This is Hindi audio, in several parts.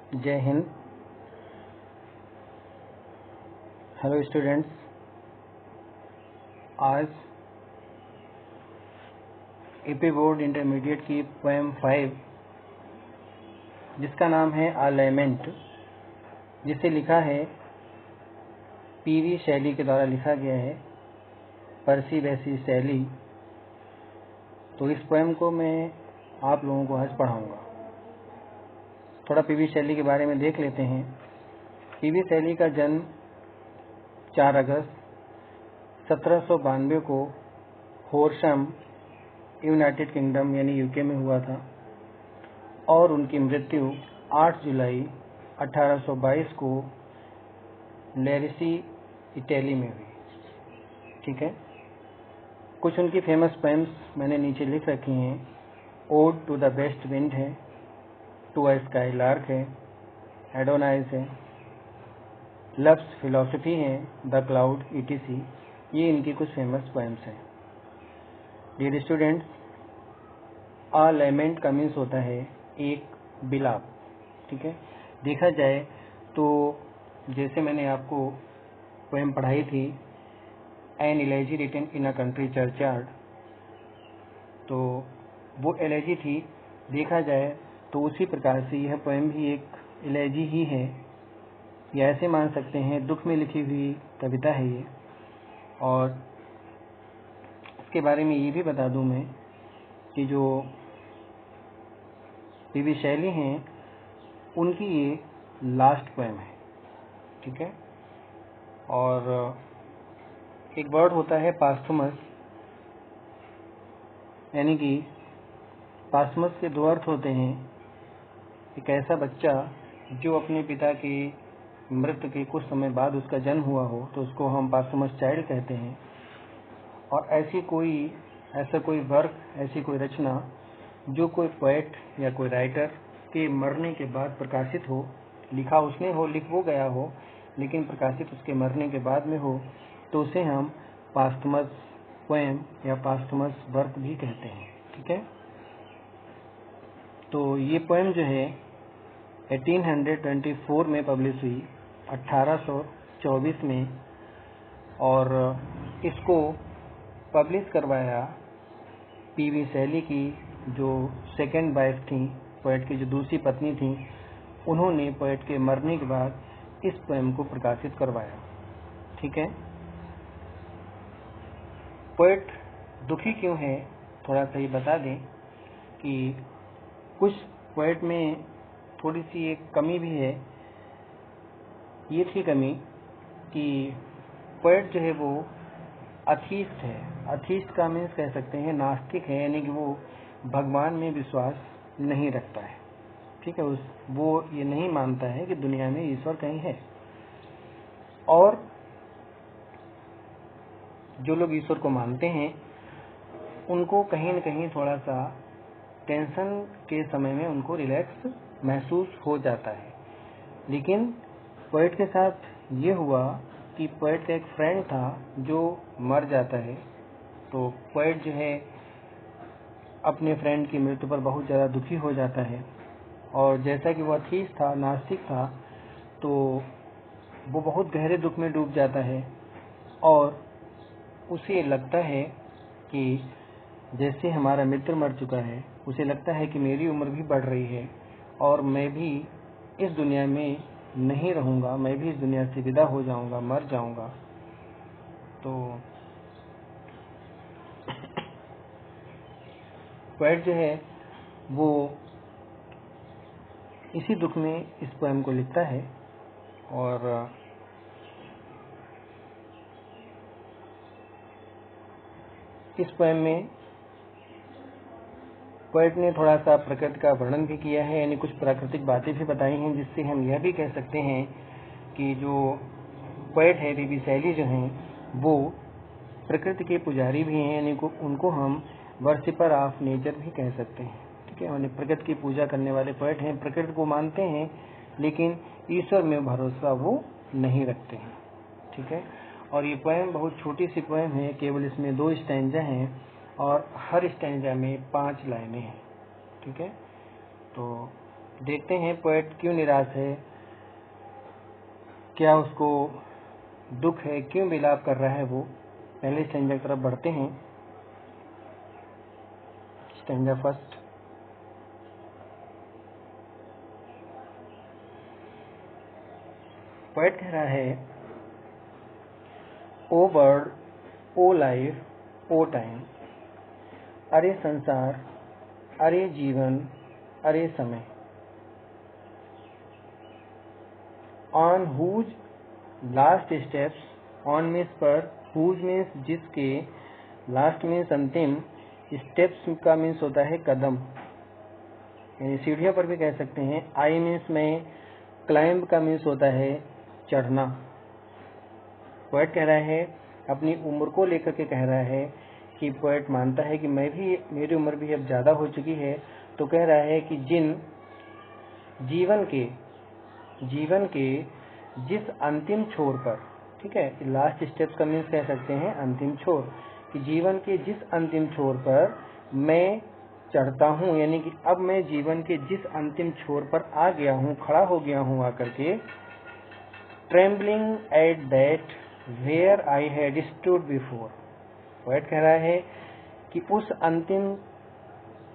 जय हिंद। हेलो स्टूडेंट्स, आज एपी बोर्ड इंटरमीडिएट की पोएम 5 जिसका नाम है अलाइनमेंट, जिसे लिखा है पीवी शैली के द्वारा लिखा गया है, परसी वैसी शैली। तो इस पोएम को मैं आप लोगों को आज पढ़ाऊंगा। थोड़ा पीवी शैली के बारे में देख लेते हैं। पीवी शैली का जन्म 4 अगस्त 1792 को होरशम, यूनाइटेड किंगडम यानी यूके में हुआ था और उनकी मृत्यु 8 जुलाई 1822 को लेरिसी, इटली में हुई। ठीक है। कुछ उनकी फेमस पोएम्स मैंने नीचे लिख रखी हैं। Ode to the west wind है, टू अ स्काई लार्क है, एडोनाइज है, लव्स फिलॉसफी है, द क्लाउड etc। ये इनकी कुछ फेमस पोएम्स हैं। डियर स्टूडेंट्स, अ लेमेंट का मीन्स होता है एक बिलाप। ठीक है। देखा जाए तो जैसे मैंने आपको पोएम पढ़ाई थी an elegy written in a country churchyard, तो वो एलेजी थी। देखा जाए तो उसी प्रकार से यह पोएम भी एक एलेजी ही है, या ऐसे मान सकते हैं दुख में लिखी हुई कविता है ये। और इसके बारे में ये भी बता दूं मैं कि जो पीवी शैली हैं उनकी ये लास्ट पोएम है। ठीक है। और एक वर्ड होता है पास्थुमस, यानी कि पास्थुमस के 2 अर्थ होते हैं। एक ऐसा बच्चा जो अपने पिता की मृत्यु के कुछ समय बाद उसका जन्म हुआ हो तो उसको हम पास्थुमस चाइल्ड कहते हैं। और ऐसा कोई वर्क, ऐसी कोई रचना जो कोई पोएट या कोई राइटर के मरने के बाद प्रकाशित हो, लिखा उसने हो, लिख वो गया हो, लेकिन प्रकाशित उसके मरने के बाद में हो, तो उसे हम पास्थुमस पोएम या पास्थुमस वर्क भी कहते हैं। ठीक है। तो ये पोएम जो है 1824 में पब्लिश हुई, 1824 में। और इसको पब्लिश करवाया पीवी शैली की जो सेकंड वाइफ थी, पोएट की जो दूसरी पत्नी थी, उन्होंने पोएट के मरने के बाद इस पोएम को प्रकाशित करवाया। ठीक है। पोएट दुखी क्यों है, थोड़ा सा ये बता दें कि कुछ पोएट में थोड़ी सी एक कमी भी है। ये थी कमी कि पोएट जो है वो अथीस्ट है। अथीस्ट का मीन्स कह सकते हैं नास्तिक है, यानी कि वो भगवान में विश्वास नहीं रखता है। ठीक है। वो ये नहीं मानता है कि दुनिया में ईश्वर कहीं है। और जो लोग ईश्वर को मानते हैं उनको कहीं न कहीं थोड़ा सा टेंशन के समय में उनको रिलैक्स महसूस हो जाता है। लेकिन पोएट के साथ ये हुआ कि पोएट का एक फ्रेंड था जो मर जाता है। तो पोएट जो है अपने फ्रेंड की मृत्यु पर बहुत ज़्यादा दुखी हो जाता है। और जैसा कि वह अथीस्ट था, नास्तिक था, तो वो बहुत गहरे दुख में डूब जाता है। और उसे लगता है कि जैसे हमारा मित्र मर चुका है, उसे लगता है कि मेरी उम्र भी बढ़ रही है और मैं भी इस दुनिया में नहीं रहूँगा, मैं भी इस दुनिया से विदा हो जाऊँगा, मर जाऊँगा। तो पोएट जो है वो इसी दुख में इस पोएम को लिखता है। और इस पोएम में पोएट ने थोड़ा सा प्रकृति का वर्णन भी किया है, यानी कुछ प्राकृतिक बातें भी बताई हैं, जिससे हम यह भी कह सकते हैं कि जो पोएट है पीवी शैली जो हैं वो प्रकृति के पुजारी भी हैं, यानी उनको हम वर्शिपर ऑफ नेचर भी कह सकते हैं। ठीक है। यानी प्रकृति की पूजा करने वाले पोएट हैं, प्रकृति को मानते हैं लेकिन ईश्वर में भरोसा वो नहीं रखते हैं। ठीक है। और ये पोएम बहुत छोटी सी पोएम है, केवल इसमें 2 स्टैंजा हैं और हर स्टैंजा में 5 लाइनें हैं। ठीक है। तो देखते हैं पोएट क्यों निराश है, क्या उसको दुख है, क्यों विलाप कर रहा है वो। पहले स्टैंजा की तरफ बढ़ते हैं। Stanza first. पोएट कह रहा है, O world, O life, O time, अरे संसार, अरे जीवन, अरे समय, on whose last steps, on means पर, हुज मीन्स जिसके, लास्ट मीन्स अंतिम, स्टेप्स का मीन्स होता है कदम, यानी सीढ़ियों पर भी कह सकते हैं। आई मीन्स में, क्लाइंब का मीन्स होता है चढ़ना। पोएट कह रहा है, अपनी उम्र को लेकर के कह रहा है कि पोएट मानता है कि मेरी उम्र भी अब ज्यादा हो चुकी है, तो कह रहा है कि जिन जीवन के जिस अंतिम छोर पर, ठीक है, लास्ट स्टेप्स का मीन्स कह सकते हैं अंतिम छोर, कि जीवन के जिस अंतिम छोर पर मैं चढ़ता हूँ, यानी कि अब मैं जीवन के जिस अंतिम छोर पर आ गया हूँ, खड़ा हो गया हूँ आकर के, trembling at that where I had stood before. Poet कह रहा है कि उस अंतिम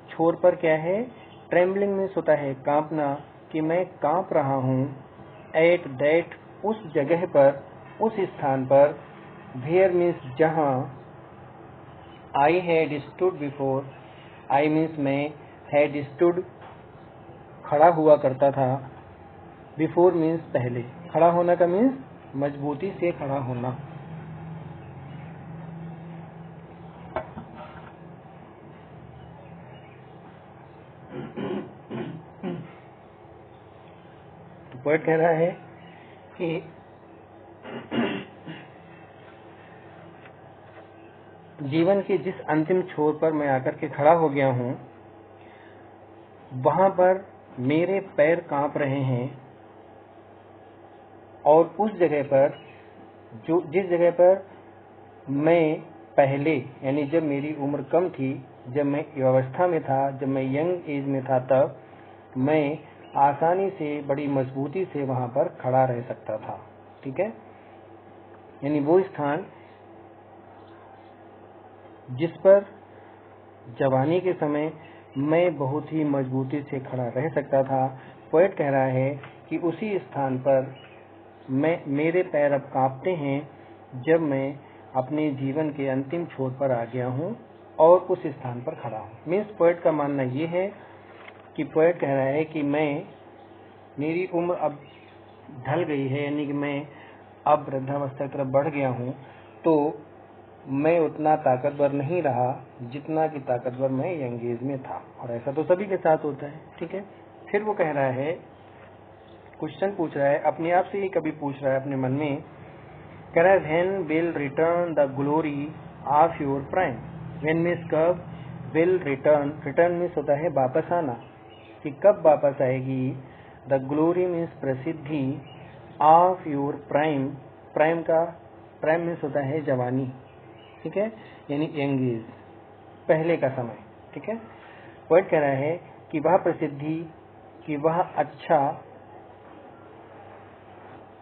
छोर पर क्या है, ट्रेम्बलिंग मीन्स होता है कांपना, कि मैं कांप रहा हूँ, एट दैट उस जगह पर, उस स्थान पर, वेयर मीन्स जहां, आई had stood before, I means मैं, हैड स्टूड खड़ा हुआ करता था, बिफोर मीन्स पहले, खड़ा होना का मीन्स मजबूती से खड़ा होना। तो पोएट कह रहा है कि जीवन के जिस अंतिम छोर पर मैं आकर के खड़ा हो गया हूँ, वहां पर मेरे पैर कांप रहे हैं, और उस जगह पर, जिस जगह पर मैं पहले, यानी जब मेरी उम्र कम थी, जब मैं युवावस्था में था, जब मैं यंग एज में था, तब मैं आसानी से, बड़ी मजबूती से वहां पर खड़ा रह सकता था। ठीक है, यानी वो स्थान जिस पर जवानी के समय मैं बहुत ही मजबूती से खड़ा रह सकता था, पोएट कह रहा है कि उसी स्थान पर मेरे पैर अब कांपते हैं, जब मैं अपने जीवन के अंतिम छोर पर आ गया हूँ और उस स्थान पर खड़ा हूँ। मीन्स पोएट का मानना ये है कि पोएट कह रहा है कि मेरी उम्र अब ढल गई है, यानी कि मैं अब वृद्धावस्था की तरफ बढ़ गया हूँ, तो मैं उतना ताकतवर नहीं रहा जितना कि ताकतवर मैं यंग एज में था। और ऐसा तो सभी के साथ होता है। ठीक है, फिर वो कह रहा है, क्वेश्चन पूछ रहा है, अपने आप से ही कभी पूछ रहा है अपने मन में, कह रहा है, when will return the glory of your prime. When means कब, विल रिटर्न, रिटर्न मीन्स होता है वापस आना, कि कब वापस आएगी, द ग्लोरी मीन्स प्रसिद्धि, of your prime, prime means होता है जवानी, ठीक है, यानी यंग एज, पहले का समय। ठीक है, पोएट कह रहा है कि वह प्रसिद्धि, कि वह अच्छा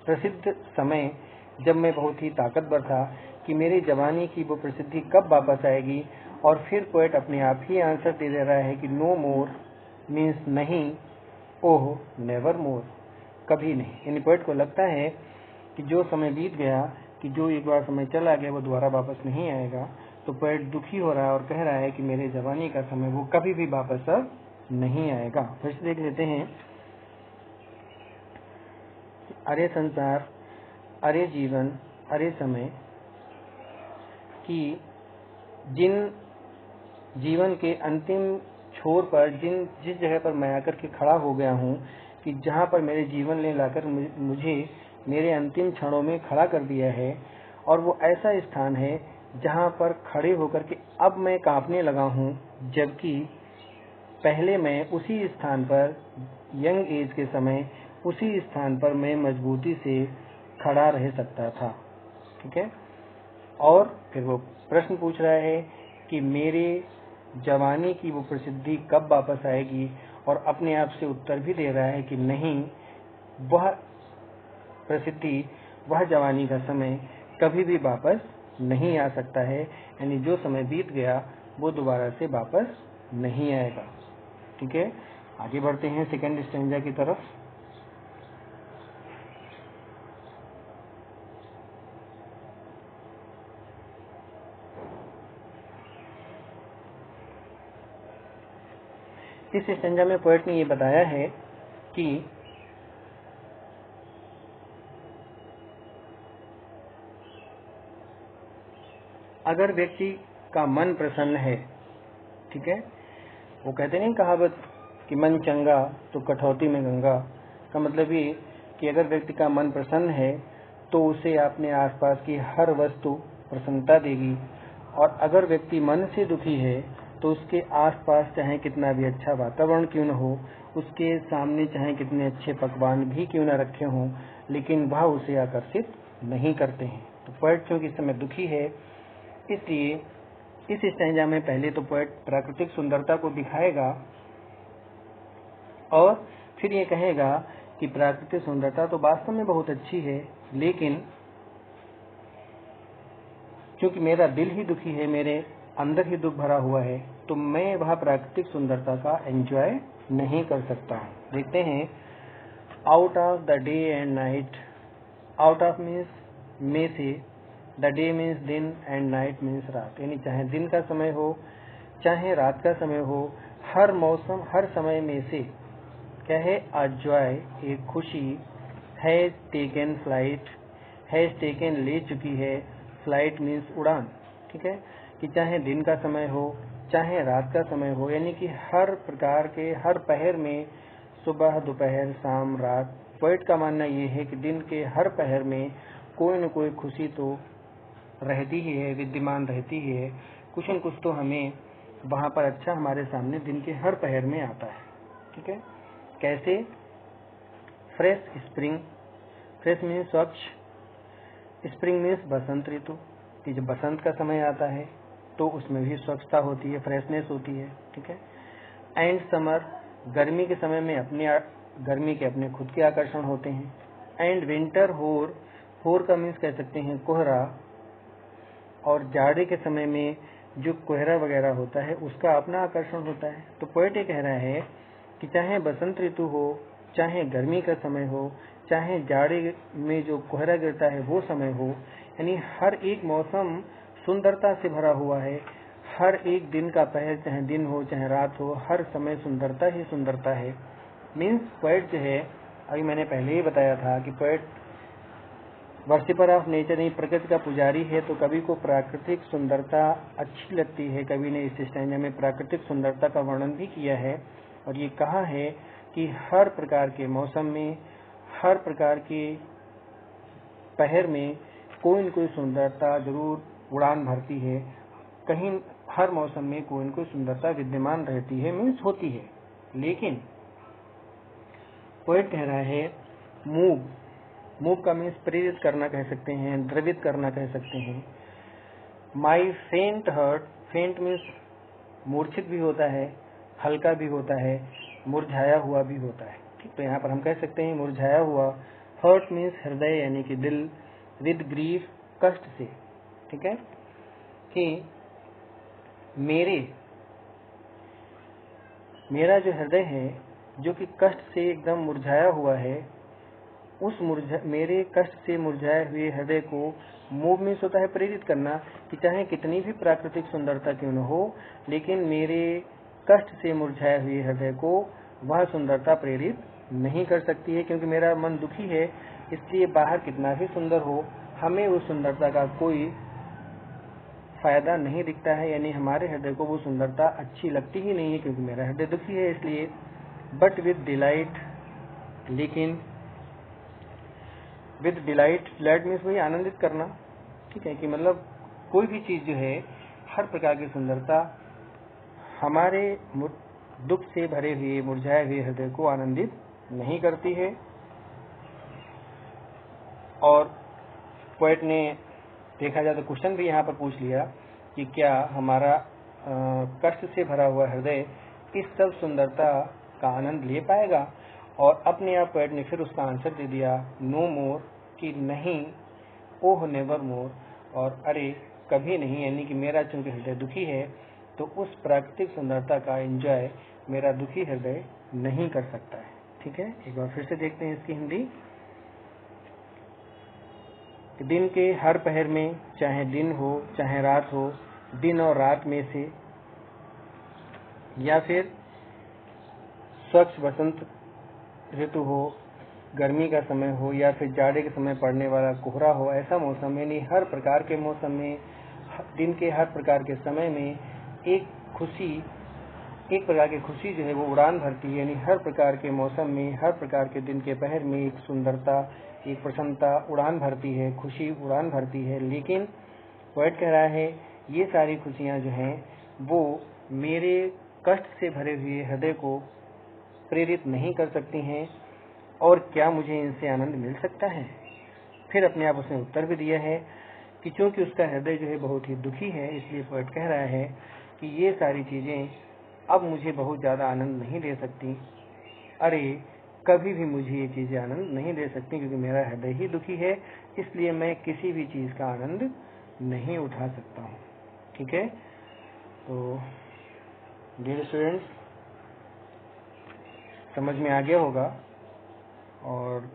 प्रसिद्ध समय जब मैं बहुत ही ताकतवर था, कि मेरी जवानी की वो प्रसिद्धि कब वापस आएगी। और फिर पोएट अपने आप ही आंसर दे रहा है कि नो मोर मीन्स नहीं, ओह नेवर मोर, कभी नहीं। यानी पोएट को लगता है कि जो समय बीत गया, कि जो एक बार समय चला गया, वो दोबारा वापस नहीं आएगा। तो पोएट दुखी हो रहा है और कह रहा है कि मेरे जवानी का समय वो कभी भी वापस अब नहीं आएगा। फिर से देख लेते हैं, अरे संसार, अरे जीवन, अरे समय, कि जिन जीवन के अंतिम छोर पर, जिस जगह पर मैं आकर के खड़ा हो गया हूँ, कि जहाँ पर मेरे जीवन ने लाकर मुझे मेरे अंतिम क्षणों में खड़ा कर दिया है, और वो ऐसा स्थान है जहाँ पर खड़े होकर के अब मैं कांपने लगा हूँ, जबकि पहले मैं उसी स्थान पर, यंग एज के समय, उसी स्थान पर मैं मजबूती से खड़ा रह सकता था। ठीक है, और फिर वो प्रश्न पूछ रहा है कि मेरे जवानी की वो प्रसिद्धि कब वापस आएगी, और अपने आप से उत्तर भी दे रहा है कि नहीं, वह प्रसिद्धि, वह जवानी का समय कभी भी वापस नहीं आ सकता है। यानी जो समय बीत गया वो दोबारा से वापस नहीं आएगा। ठीक है, आगे बढ़ते हैं सेकंड स्टैंजा की तरफ। इस स्टैंजा में पोएट ने ये बताया है कि अगर व्यक्ति का मन प्रसन्न है, ठीक है, वो कहते नहीं कहावत कि मन चंगा तो कठौती में गंगा, का मतलब ये कि अगर व्यक्ति का मन प्रसन्न है तो उसे अपने आसपास की हर वस्तु प्रसन्नता देगी, और अगर व्यक्ति मन से दुखी है तो उसके आसपास चाहे कितना भी अच्छा वातावरण क्यों न हो, उसके सामने चाहे कितने अच्छे पकवान भी क्यों न रखे हों, लेकिन वह उसे आकर्षित नहीं करते हैं। तो पोएट क्योंकि इस समय दुखी है, इसलिए इस स्टैंजा में पहले तो पोएट प्राकृतिक सुंदरता को दिखाएगा और फिर ये कहेगा कि प्राकृतिक सुंदरता तो वास्तव में बहुत अच्छी है, लेकिन क्योंकि मेरा दिल ही दुखी है, मेरे अंदर ही दुख भरा हुआ है, तो मैं वह प्राकृतिक सुंदरता का एंजॉय नहीं कर सकता हूँ। देखते हैं, out of the day and night, out of means में से, द डे मीन्स दिन एंड नाइट मीन्स रात, यानी चाहे दिन का समय हो चाहे रात का समय हो, हर मौसम हर समय में से क्या है, अ जॉय, एक खुशी, has taken flight, has taken ले चुकी है, फ्लाइट मीन्स उड़ान। ठीक है, कि चाहे दिन का समय हो चाहे रात का समय हो, यानी कि हर प्रकार के हर पहर में, सुबह दोपहर शाम रात, पोएट का मानना ये है कि दिन के हर पहर में कोई न कोई खुशी तो रहती ही है, विद्यमान रहती ही है। कुछ न कुछ तो हमें वहां पर अच्छा हमारे सामने दिन के हर पहर में आता है। ठीक है, कैसे, फ्रेश स्प्रिंग, फ्रेश मीन्स स्वच्छ, स्प्रिंग मीन्स बसंत ऋतु, कि जब बसंत का समय आता है तो उसमें भी स्वच्छता होती है, फ्रेशनेस होती है। ठीक है, एंड समर, गर्मी के समय में गर्मी के अपने खुद के आकर्षण होते हैं। एंड विंटर, होर, होर का मीन्स कह सकते हैं कोहरा, और जाड़े के समय में जो कोहरा वगैरह होता है उसका अपना आकर्षण होता है। तो पोएट ये कह रहा है कि चाहे बसंत ऋतु हो, चाहे गर्मी का समय हो, चाहे जाड़े में जो कोहरा गिरता है वो समय हो, यानी हर एक मौसम सुंदरता से भरा हुआ है। हर एक दिन का पहर, चाहे दिन हो चाहे रात हो, हर समय सुंदरता ही सुंदरता है। मीन्स पोएट जो है, अभी मैंने पहले ही बताया था कि पोएट वर्शिपर ऑफ नेचर, नहीं प्रकृति का पुजारी है, तो कवि को प्राकृतिक सुंदरता अच्छी लगती है। कवि ने इस स्टैंजा में प्राकृतिक सुंदरता का वर्णन भी किया है और ये कहा है कि हर प्रकार के मौसम में, हर प्रकार के पहर में कोई न कोई सुंदरता जरूर उड़ान भरती है। कहीं हर मौसम में कोई न कोई सुंदरता विद्यमान रहती है, मीन्स होती है। लेकिन पोएट कह रहा है मूव, मूव का मीन्स प्रेरित करना कह सकते हैं, द्रवित करना कह सकते हैं। माई फेंट हर्ट, फेंट मीन्स मूर्छित भी होता है, हल्का भी होता है, मुरझाया हुआ भी होता है। ठीक, तो यहाँ पर हम कह सकते हैं मुरझाया हुआ। हर्ट मीन्स हृदय यानी कि दिल, विद ग्रीफ, कष्ट से। ठीक है, कि मेरा जो हृदय है जो कि कष्ट से एकदम मुरझाया हुआ है, उस मेरे कष्ट से मुरझाए हुए हृदय को, मूव मीन्स होता है प्रेरित करना, कि चाहे कितनी भी प्राकृतिक सुंदरता क्यों न हो, लेकिन मेरे कष्ट से मुरझाए हुए हृदय को वह सुंदरता प्रेरित नहीं कर सकती है, क्योंकि मेरा मन दुखी है। इसलिए बाहर कितना भी सुंदर हो, हमें उस सुंदरता का कोई फायदा नहीं दिखता है, यानी हमारे हृदय को वो सुंदरता अच्छी लगती ही नहीं है, क्योंकि मेरा हृदय दुखी है। इसलिए बट विद डिलाइट, लेकिन विद डिलाइट, डिलाइट मीन्स वही आनंदित करना। ठीक है, कि मतलब कोई भी चीज जो है, हर प्रकार की सुंदरता हमारे दुख से भरे हुए मुरझाए हुए हृदय को आनंदित नहीं करती है। और पोएट ने देखा जाए तो क्वेश्चन भी यहाँ पर पूछ लिया कि क्या हमारा कष्ट से भरा हुआ हृदय इस सब सुंदरता का आनंद ले पाएगा। और अपने आप पोएट ने फिर उसका आंसर दे दिया नो मोर, कि नहीं, ओह नेवर मोर, और अरे कभी नहीं, यानी कि मेरा चूंकि हृदय दुखी है तो उस प्राकृतिक सुंदरता का एंजॉय मेरा दुखी हृदय नहीं कर सकता है। ठीक है, एक बार फिर से देखते हैं इसकी हिंदी। दिन के हर पहर में, चाहे दिन हो चाहे रात हो, दिन और रात में से, या फिर स्वच्छ बसंत ऋतु हो, गर्मी का समय हो, या फिर जाड़े के समय पड़ने वाला कोहरा हो, ऐसा मौसम, यानी हर प्रकार के मौसम में, दिन के हर प्रकार के समय में एक प्रकार की खुशी जो है वो उड़ान भरती है। यानी हर प्रकार के मौसम में, हर प्रकार के दिन के पहर में एक सुंदरता, एक प्रसन्नता उड़ान भरती है, खुशी उड़ान भरती है। लेकिन पोएट कह रहा है ये सारी खुशियां जो हैं वो मेरे कष्ट से भरे हुए हृदय को प्रेरित नहीं कर सकती हैं, और क्या मुझे इनसे आनंद मिल सकता है। फिर अपने आप उसने उत्तर भी दिया है कि चूंकि उसका हृदय जो है बहुत ही दुखी है, इसलिए पोएट कह रहा है कि ये सारी चीजें अब मुझे बहुत ज्यादा आनंद नहीं दे सकती। अरे कभी भी मुझे ये चीजें आनंद नहीं दे सकती, क्योंकि मेरा हृदय ही दुखी है, इसलिए मैं किसी भी चीज का आनंद नहीं उठा सकता हूँ। ठीक है, तो डियर स्टूडेंट्स, समझ में आ गया होगा, और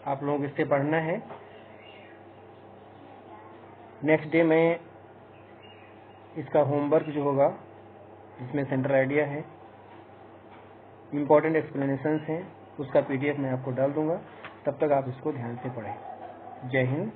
आप लोगों को इससे पढ़ना है। नेक्स्ट डे में इसका होमवर्क जो होगा, जिसमें सेंट्रल आइडिया है, इम्पोर्टेंट एक्सप्लेनेशंस हैं, उसका PDF मैं आपको डाल दूंगा। तब तक आप इसको ध्यान से पढ़ें। जय हिंद।